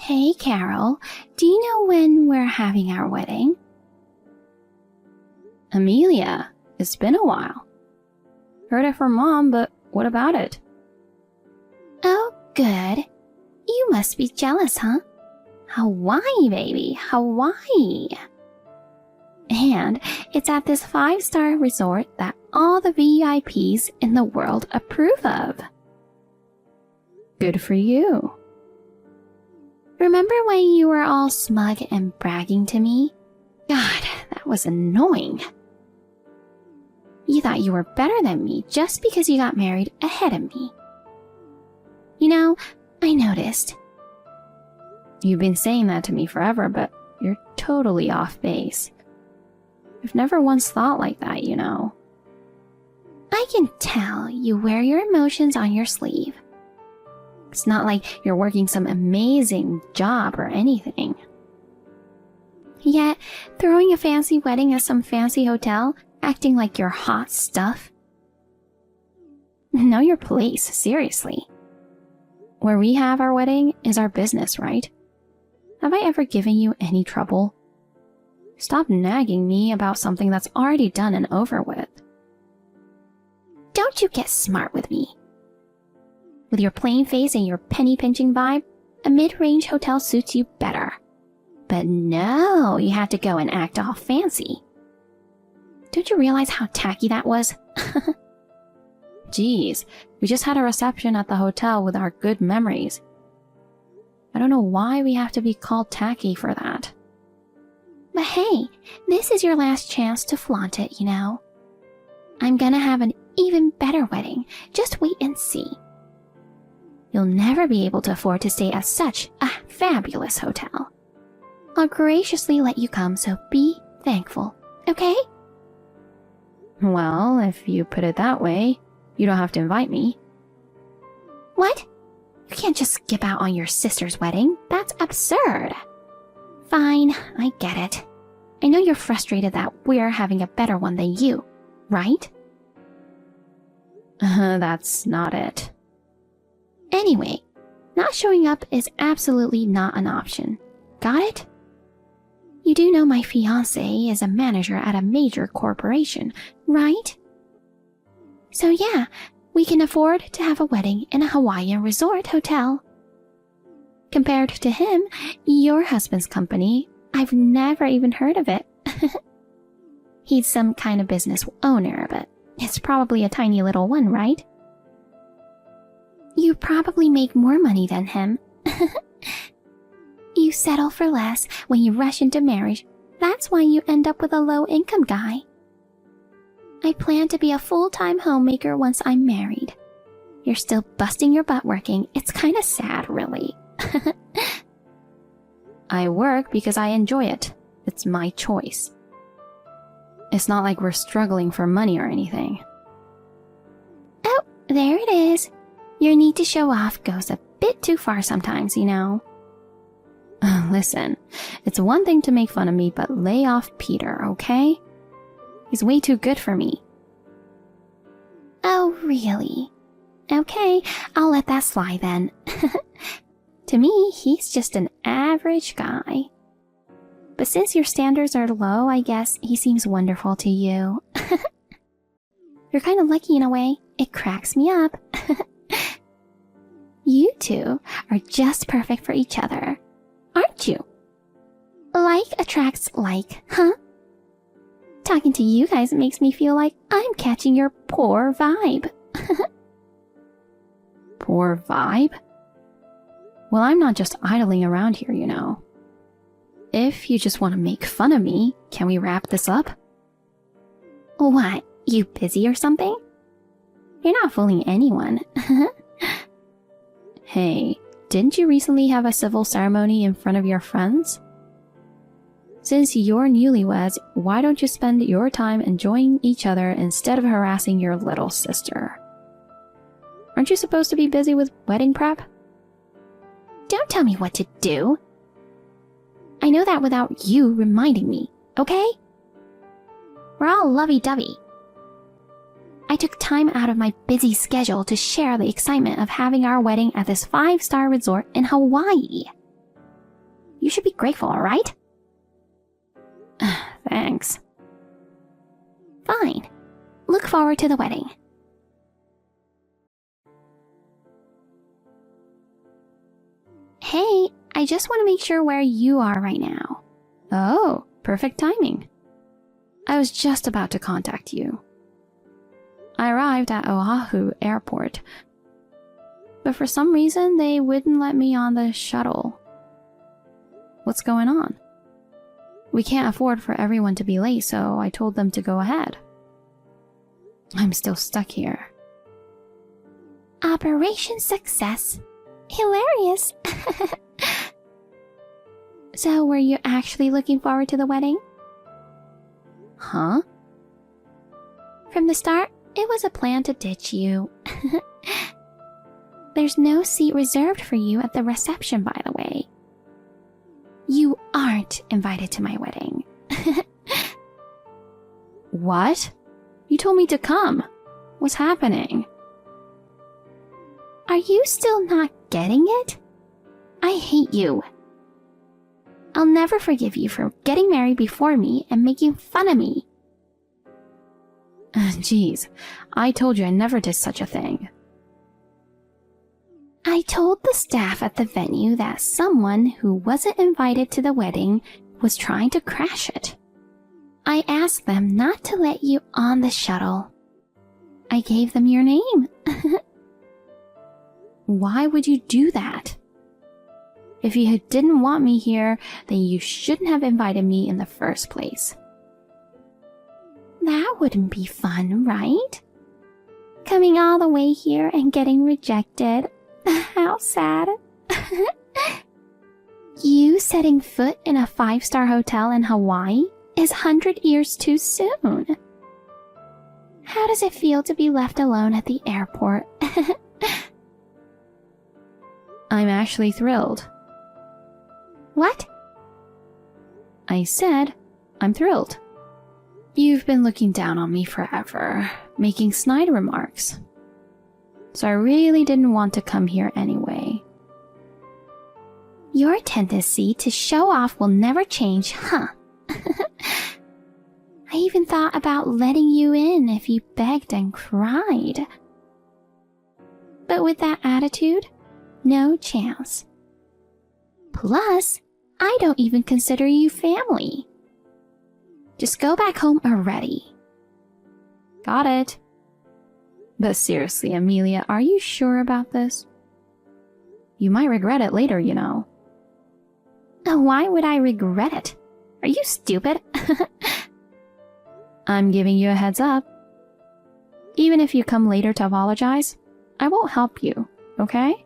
Hey, Carol, do you know when we're having our wedding? Amelia, it's been a while. Heard it from Mom, but what about it? Oh, good. You must be jealous, huh? Hawaii, baby, Hawaii. And it's at this 5-star resort that all the VIPs in the world approve of. Good for you. Remember when you were all smug and bragging to me? God, that was annoying. You thought you were better than me just because you got married ahead of me. You know, I noticed. You've been saying that to me forever, but you're totally off base. I've never once thought like that, you know. I can tell you wear your emotions on your sleeve. It's not like you're working some amazing job or anything. Yet, throwing a fancy wedding at some fancy hotel, acting like you're hot stuff. Know your place, seriously. Where we have our wedding is our business, right? Have I ever given you any trouble? Stop nagging me about something that's already done and over with. Don't you get smart with me. With your plain face and your penny-pinching vibe, a mid-range hotel suits you better. But no, you had to go and act all fancy. Don't you realize how tacky that was? Geez, we just had a reception at the hotel with our good memories. I don't know why we have to be called tacky for that. But hey, this is your last chance to flaunt it, you know. I'm gonna have an even better wedding. Just wait and see. You'll never be able to afford to stay at such a fabulous hotel. I'll graciously let you come, so be thankful, okay? Well, if you put it that way, you don't have to invite me. What? You can't just skip out on your sister's wedding. That's absurd. Fine, I get it. I know you're frustrated that we're having a better one than you, right? That's not it. Anyway, not showing up is absolutely not an option. Got it? You do know my fiancé is a manager at a major corporation, right? So yeah, we can afford to have a wedding in a Hawaiian resort hotel. Compared to him, your husband's company, I've never even heard of it. He's some kind of business owner, but it's probably a tiny little one, right? You probably make more money than him. You settle for less when you rush into marriage. That's why you end up with a low-income guy. I plan to be a full-time homemaker once I'm married. You're still busting your butt working. It's kind of sad, really. I work because I enjoy it. It's my choice. It's not like we're struggling for money or anything. Oh, there it is. Your need to show off goes a bit too far sometimes, you know. Listen, it's one thing to make fun of me, but lay off Peter, okay? He's way too good for me. Oh, really? Okay, I'll let that slide then. To me, he's just an average guy. But since your standards are low, I guess he seems wonderful to you. You're kind of lucky in a way. It cracks me up. You two are just perfect for each other, aren't you? Like attracts like, huh? Talking to you guys makes me feel like I'm catching your poor vibe. Poor vibe? Well, I'm not just idling around here, you know. If you just want to make fun of me, can we wrap this up? What, you busy or something? You're not fooling anyone. Hey, didn't you recently have a civil ceremony in front of your friends? Since you're newlyweds, why don't you spend your time enjoying each other instead of harassing your little sister? Aren't you supposed to be busy with wedding prep? Don't tell me what to do. I know that without you reminding me, okay? We're all lovey-dovey. I took time out of my busy schedule to share the excitement of having our wedding at this 5-star resort in Hawaii. You should be grateful, alright? Thanks. Fine. Look forward to the wedding. Hey, I just want to make sure where you are right now. Oh, perfect timing. I was just about to contact you. I arrived at Oahu Airport, but for some reason they wouldn't let me on the shuttle. What's going on? We can't afford for everyone to be late, so I told them to go ahead. I'm still stuck here. Operation success. Hilarious. So, were you actually looking forward to the wedding? Huh? From the start, it was a plan to ditch you. There's no seat reserved for you at the reception, by the way. You aren't invited to my wedding. What? You told me to come. What's happening? Are you still not getting it? I hate you. I'll never forgive you for getting married before me and making fun of me. Jeez, I told you I never did such a thing. I told the staff at the venue that someone who wasn't invited to the wedding was trying to crash it. I asked them not to let you on the shuttle. I gave them your name. Why would you do that? If you didn't want me here, then you shouldn't have invited me in the first place. That wouldn't be fun, right? Coming all the way here and getting rejected. How sad. You setting foot in a 5-star hotel in Hawaii is 100 years too soon. How does it feel to be left alone at the airport? I'm actually thrilled. What? I said, I'm thrilled. You've been looking down on me forever, making snide remarks. So I really didn't want to come here anyway. Your tendency to show off will never change, huh? I even thought about letting you in if you begged and cried. But with that attitude, no chance. Plus, I don't even consider you family. Just go back home already. Got it. But seriously, Amelia, are you sure about this? You might regret it later, you know. Why would I regret it? Are you stupid? I'm giving you a heads up. Even if you come later to apologize, I won't help you, okay?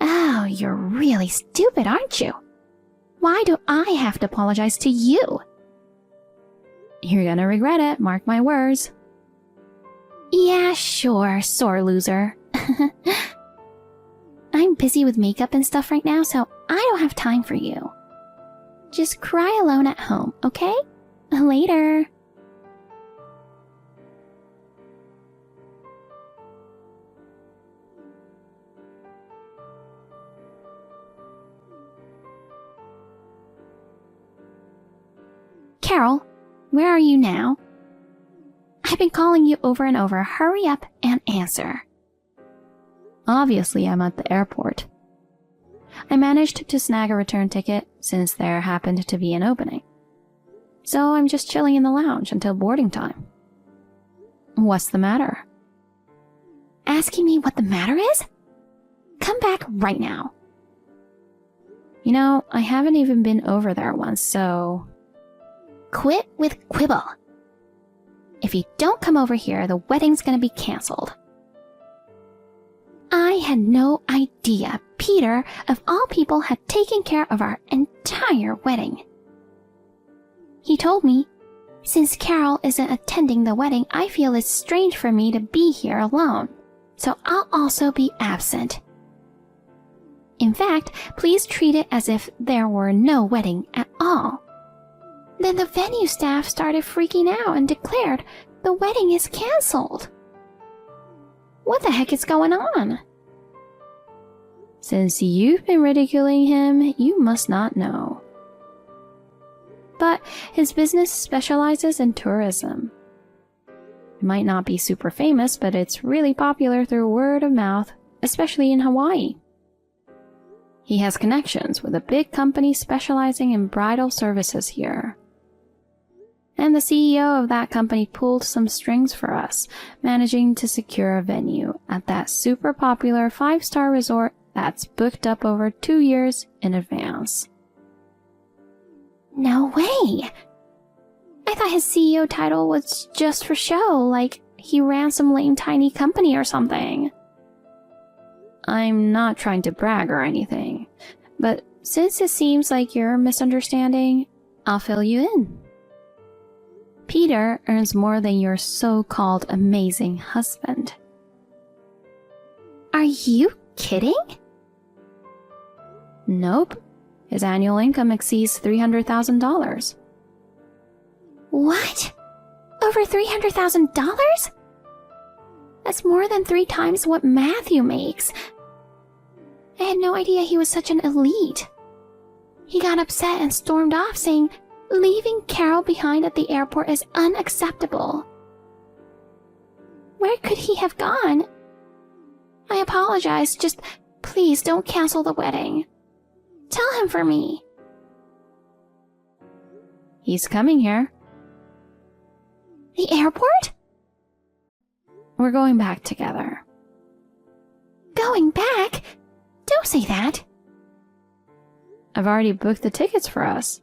Oh, you're really stupid, aren't you? Why do I have to apologize to you? You're gonna regret it, mark my words. Yeah, sure, sore loser. I'm busy with makeup and stuff right now, so I don't have time for you. Just cry alone at home, okay? Later. Carol, where are you now? I've been calling you over and over. Hurry up and answer. Obviously, I'm at the airport. I managed to snag a return ticket since there happened to be an opening. So I'm just chilling in the lounge until boarding time. What's the matter? Asking me what the matter is? Come back right now. You know, I haven't even been over there once, so... Quit with quibble. If you don't come over here, the wedding's gonna be cancelled. I had no idea Peter, of all people, had taken care of our entire wedding. He told me, since Carol isn't attending the wedding, I feel it's strange for me to be here alone, so I'll also be absent. In fact, please treat it as if there were no wedding at all. Then the venue staff started freaking out and declared the wedding is cancelled. What the heck is going on? Since you've been ridiculing him, you must not know. But his business specializes in tourism. It might not be super famous, but it's really popular through word of mouth, especially in Hawaii. He has connections with a big company specializing in bridal services here. And the CEO of that company pulled some strings for us, managing to secure a venue at that super popular 5-star resort that's booked up over 2 years in advance. No way! I thought his CEO title was just for show, like he ran some lame tiny company or something. I'm not trying to brag or anything, but since it seems like you're misunderstanding, I'll fill you in. Peter earns more than your so-called amazing husband. Are you kidding? Nope. His annual income exceeds $300,000. What? Over $300,000? That's more than 3 times what Matthew makes. I had no idea he was such an elite. He got upset and stormed off, saying leaving Carol behind at the airport is unacceptable. Where could he have gone? I apologize, just please don't cancel the wedding. Tell him for me. He's coming here. The airport? We're going back together. Going back? Don't say that. I've already booked the tickets for us.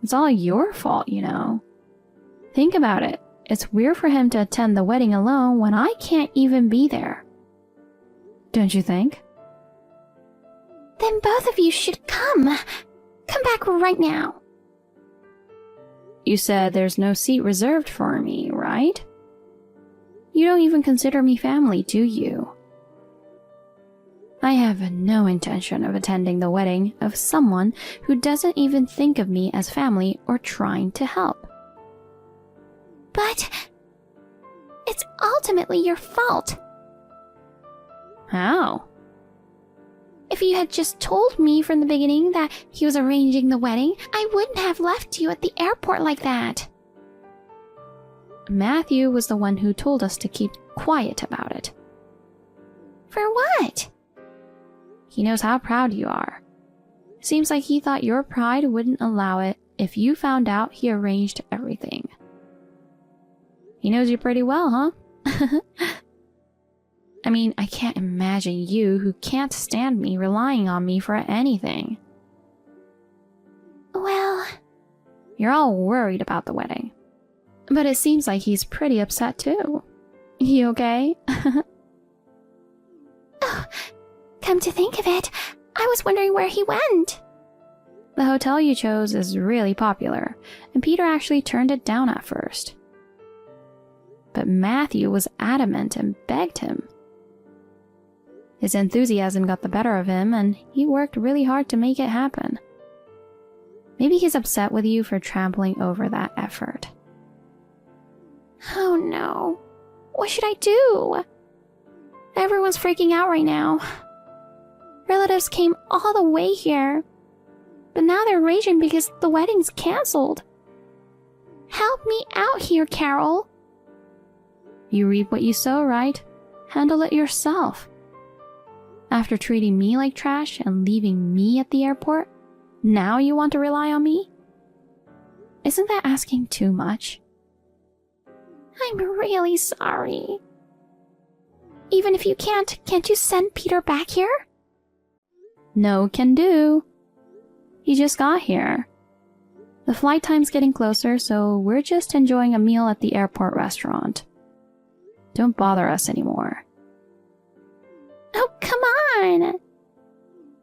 It's all your fault, you know. Think about it. It's weird for him to attend the wedding alone when I can't even be there. Don't you think? Then both of you should come. Come back right now. You said there's no seat reserved for me, right? You don't even consider me family, do you? I have no intention of attending the wedding of someone who doesn't even think of me as family or trying to help. But it's ultimately your fault. How? If you had just told me from the beginning that he was arranging the wedding, I wouldn't have left you at the airport like that. Matthew was the one who told us to keep quiet about it. For what? He knows how proud you are. Seems like he thought your pride wouldn't allow it if you found out he arranged everything. He knows you pretty well, huh? I mean, I can't imagine you, who can't stand me, relying on me for anything. Well, you're all worried about the wedding. But it seems like he's pretty upset too. You okay? Oh, come to think of it, I was wondering where he went. The hotel you chose is really popular, and Peter actually turned it down at first. But Matthew was adamant and begged him. His enthusiasm got the better of him, and he worked really hard to make it happen. Maybe he's upset with you for trampling over that effort. Oh no. What should I do? Everyone's freaking out right now. Relatives came all the way here, but now they're raging because the wedding's canceled. Help me out here, Carol. You reap what you sow, right? Handle it yourself. After treating me like trash and leaving me at the airport, now you want to rely on me? Isn't that asking too much? I'm really sorry. Even if you can't you send Peter back here? No can do. He just got here. The flight time's getting closer, so we're just enjoying a meal at the airport restaurant. Don't bother us anymore. Oh, come on!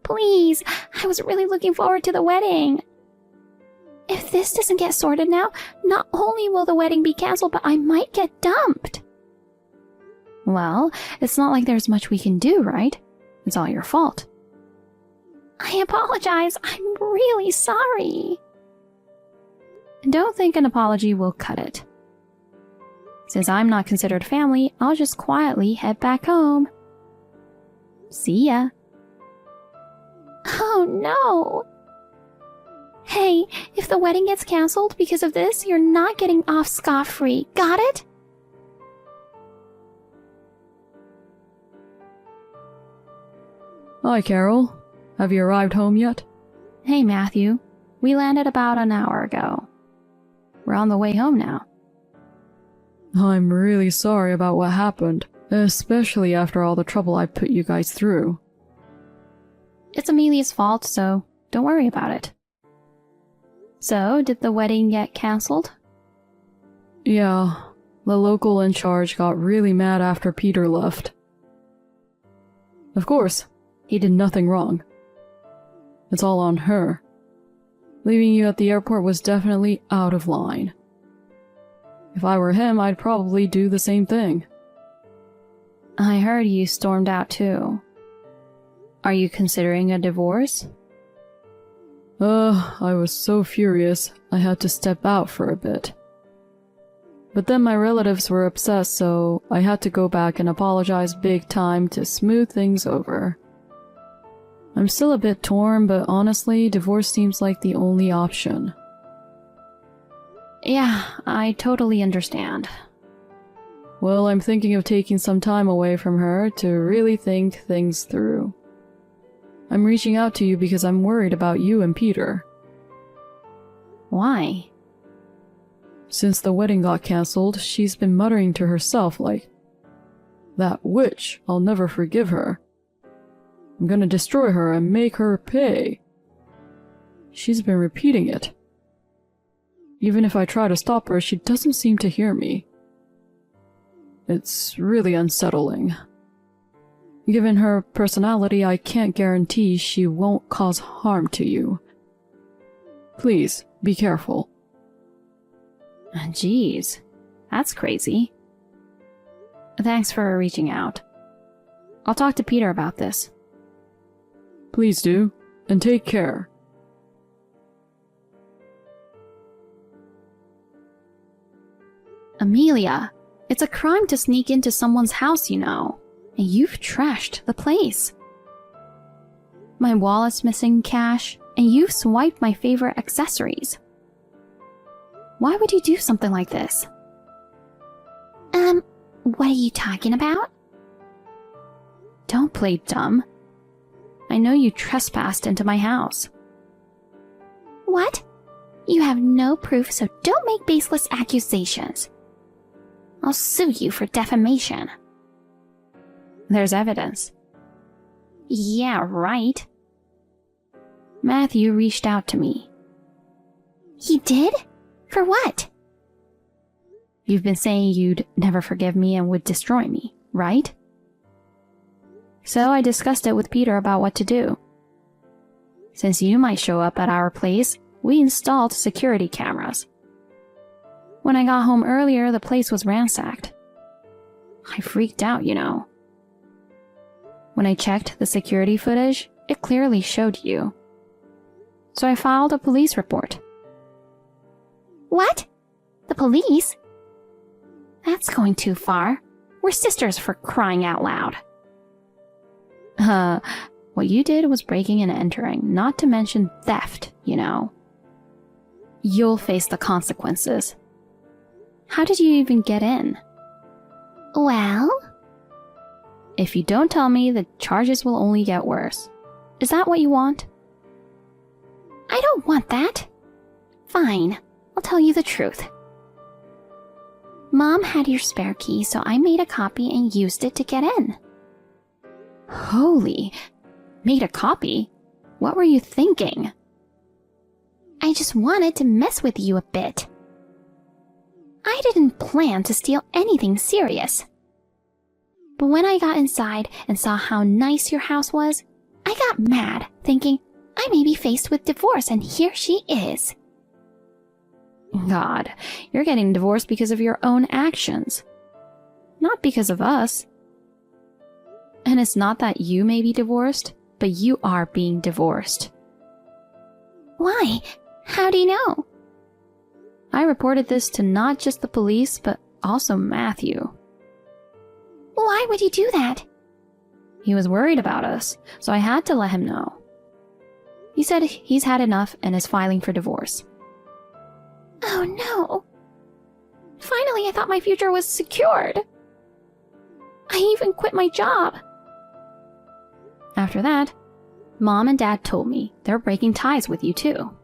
Please, I was really looking forward to the wedding. If this doesn't get sorted now, not only will the wedding be canceled, but I might get dumped. Well, it's not like there's much we can do, right? It's all your fault. I apologize. I'm really sorry. Don't think an apology will cut it. Since I'm not considered family, I'll just quietly head back home. See ya. Oh no! Hey, if the wedding gets cancelled because of this, you're not getting off scot-free. Got it? Hi, Carol. Have you arrived home yet? Hey, Matthew. We landed about an hour ago. We're on the way home now. I'm really sorry about what happened, especially after all the trouble I put you guys through. It's Amelia's fault, so don't worry about it. So, did the wedding get cancelled? Yeah, the local in charge got really mad after Peter left. Of course, he did nothing wrong. It's all on her. Leaving you at the airport was definitely out of line. If I were him, I'd probably do the same thing. I heard you stormed out too. Are you considering a divorce? I was so furious, I had to step out for a bit. But then my relatives were upset, so I had to go back and apologize big time to smooth things over. I'm still a bit torn, but honestly, divorce seems like the only option. Yeah, I totally understand. Well, I'm thinking of taking some time away from her to really think things through. I'm reaching out to you because I'm worried about you and Peter. Why? Since the wedding got cancelled, she's been muttering to herself like, "That witch, I'll never forgive her. I'm gonna destroy her and make her pay." She's been repeating it. Even if I try to stop her, she doesn't seem to hear me. It's really unsettling. Given her personality, I can't guarantee she won't cause harm to you. Please, be careful. Jeez, that's crazy. Thanks for reaching out. I'll talk to Peter about this. Please do, and take care. Amelia, it's a crime to sneak into someone's house, you know. And you've trashed the place. My wallet's missing cash, and you've swiped my favorite accessories. Why would you do something like this? What are you talking about? Don't play dumb. I know you trespassed into my house. What? You have no proof, so don't make baseless accusations. I'll sue you for defamation. There's evidence. Yeah, right. Matthew reached out to me. He did? For what? You've been saying you'd never forgive me and would destroy me, right? So I discussed it with Peter about what to do. Since you might show up at our place, we installed security cameras. When I got home earlier, the place was ransacked. I freaked out, you know. When I checked the security footage, it clearly showed you. So I filed a police report. What? The police? That's going too far. We're sisters, for crying out loud. What you did was breaking and entering, not to mention theft, you know. You'll face the consequences. How did you even get in? Well? If you don't tell me, the charges will only get worse. Is that what you want? I don't want that. Fine, I'll tell you the truth. Mom had your spare key, so I made a copy and used it to get in. Holy, made a copy? What were you thinking? I just wanted to mess with you a bit. I didn't plan to steal anything serious. But when I got inside and saw how nice your house was, I got mad, thinking I may be faced with divorce, and here she is. God, you're getting divorced because of your own actions. Not because of us. And it's not that you may be divorced, but you are being divorced. Why? How do you know? I reported this to not just the police, but also Matthew. Why would you do that? He was worried about us, so I had to let him know. He said he's had enough and is filing for divorce. Oh no. Finally, I thought my future was secured. I even quit my job. After that, Mom and Dad told me they're breaking ties with you too.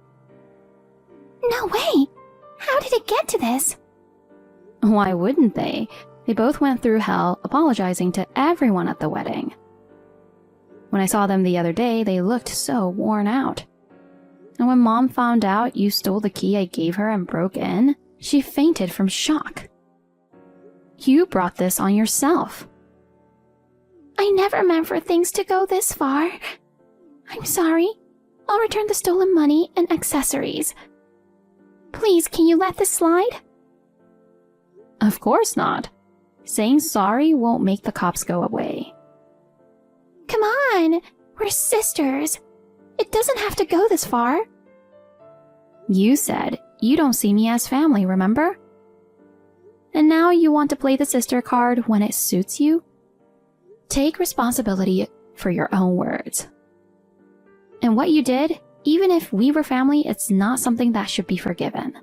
No way. How did it get to this? Why wouldn't they? They both went through hell apologizing to everyone at the wedding. When I saw them the other day, they looked so worn out. And when Mom found out you stole the key I gave her and broke in, she fainted from shock. You brought this on yourself. I never meant for things to go this far. I'm sorry. I'll return the stolen money and accessories. Please, can you let this slide? Of course not. Saying sorry won't make the cops go away. Come on, we're sisters. It doesn't have to go this far. You said you don't see me as family, remember? And now you want to play the sister card when it suits you? Take responsibility for your own words. And what you did, even if we were family, it's not something that should be forgiven.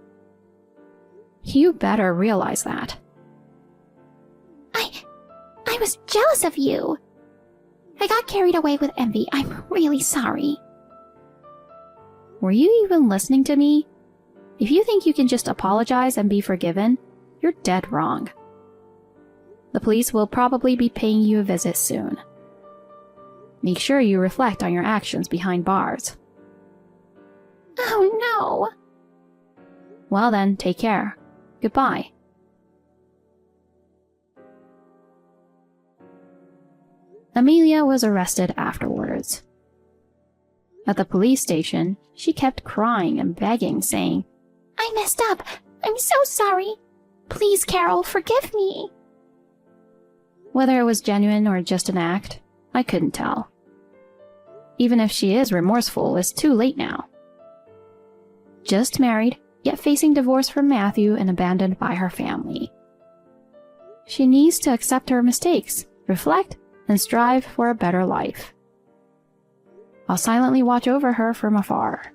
You better realize that. I was jealous of you. I got carried away with envy. I'm really sorry. Were you even listening to me? If you think you can just apologize and be forgiven, you're dead wrong. The police will probably be paying you a visit soon. Make sure you reflect on your actions behind bars. Oh no. Well then, take care. Goodbye. Amelia was arrested afterwards. At the police station, she kept crying and begging, saying, I messed up. I'm so sorry. Please, Carol, forgive me. Whether it was genuine or just an act, I couldn't tell. Even if she is remorseful, it's too late now. Just married, yet facing divorce from Matthew and abandoned by her family. She needs to accept her mistakes, reflect, and strive for a better life. I'll silently watch over her from afar.